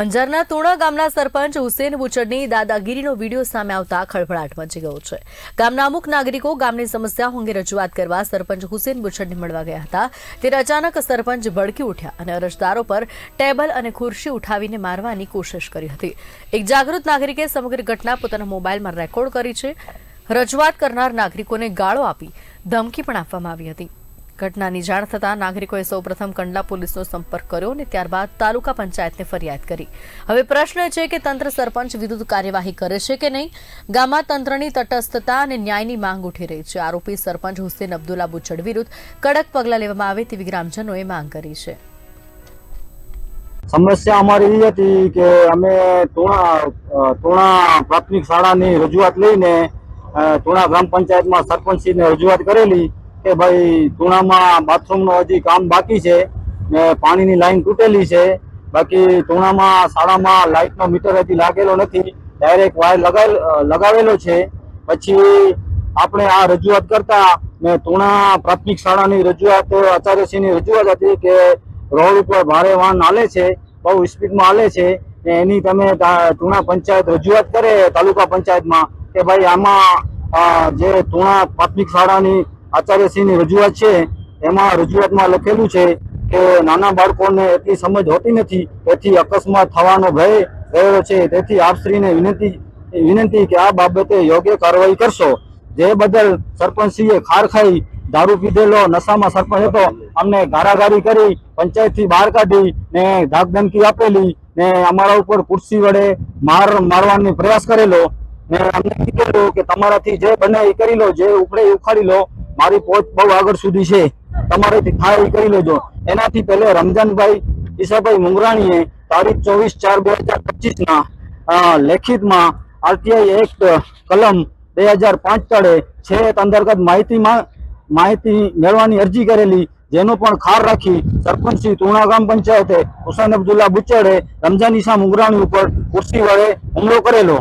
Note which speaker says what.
Speaker 1: અંજારના તોણા ગામના સરપંચ હુસેન બુચડની દાદાગીરીનો વિડીયો સામે આવતા ખળભળાટ મચી ગયો છે। ગામના અમુક નાગરિકો ગામની સમસ્યાઓ અંગે રજૂઆત કરવા સરપંચ હુસેન બુચડને મળવા ગયા હતા। ત્યારે અચાનક સરપંચ ભડકી ઉઠ્યા અને અરજદારો પર ટેબલ અને ખુરશી ઉઠાવીને મારવાની કોશિશ કરી હતી। એક જાગૃત નાગરિકે સમગ્ર ઘટના પોતાના મોબાઈલમાં રેકોર્ડ કરી છે। રજૂઆત કરનાર નાગરિકોને ગાળો આપી ધમકી પણ આપવામાં આવી હતી। ઘટનાની જાણ થતાં નાગરિકોએ સૌપ્રથમ કંડલા પોલીસનો સંપર્ક કર્યો અને ત્યારબાદ તાલુકા પંચાયતને ફરિયાદ કરી। હવે પ્રશ્ન છે કે તંત્ર સરપંચ વિરુદ્ધ કાર્યવાહી કરે છે કે નહીં। ગામમાં તંત્રની તટસ્થતા અને ન્યાયની માંગ ઉઠી રહી છે। આરોપી સરપંચ હુસેન અબ્દુલ્લા બુચડ વિરુદ્ધ કડક પગલાં લેવામાં આવે તેવી ગ્રામજનોએ માંગ કરી છે।
Speaker 2: સમસ્યા અમારી એ હતી કે અમે તોણા પ્રાથમિક શાળાની રજૂઆત લઈને તોણા ગ્રામ પંચાયતમાં સરપંચશ્રીને રજૂઆત કરેલી કે ભાઈ તોણામાં બાથરૂમનો હજી કામ બાકી છે ને પાણીની લાઈન તૂટેલી છે। બાકી તોણામાં શાળામાં લાઇટનો મીટર હજી લાગેલો નથી, ડાયરેક્ટ વાયર લગાવેલો છે। પછી આપણે આ રજૂઆત કરતા ને તોણા પ્રાથમિક શાળાની રજૂઆત આચાર્યશ્રીની રજૂઆત હતી કે રોડ ઉપર ભારે વાહન હાલે છે, બહુ સ્પીડમાં હાલે છે ને એની તમે તોણા પંચાયત રજૂઆત કરે તાલુકા પંચાયતમાં કે ભાઈ આમાં જે તોણા પ્રાથમિક શાળાની આચાર્યશ્રીની રજૂઆત છે એમાં રજૂઆતમાં લખેલું છે કે નાના બાળકોને એટલી સમજ હોતી નથી, તેથી અકસ્માત થવાનો ભય રહેલો છે। તેથી આપશ્રીને વિનંતી કે આ બાબતે યોગ્ય કાર્યવાહી કરશો। જે બદલ સરપંચશ્રીએ ખાર ખાઈ દારૂ પીધેલો નશામાં સરપંચ હતો, અમને ગારાગારી કરી પંચાયતથી બહાર કાઢી ને ધાકધમકી આપેલી ને અમારા ઉપર ખુરશી વડે મારવાનો પ્રયાસ કરેલો ને અમને કીધેલું કે તમારાથી જે બને એ કરી લો, જે ઉપડે એ ઉખાડી લો, મારી પહોંચ બહુ આગળ સુધી છે, તમારેથી થાય એ કરી લેજો। એનાથી પહેલે રમજાનભાઈ ઈસાભાઈ મુંગરાણીએ તારીખ 24/4/2025 લેખિતમાં આરટીઆઈ એક્ટ કલમ 2005 તળે 6 અંતર્ગત માહિતી મેળવવાની અરજી કરેલી, જેનો પણ ખાર રાખી સરપંચ શ્રી તોણા ગ્રામ પંચાયતે હુસેન અબ્દુલ્લા બુચડે રમજાન ઈસા મુંગરાણી ઉપર ખુરશી વડે હુમલો કરેલો।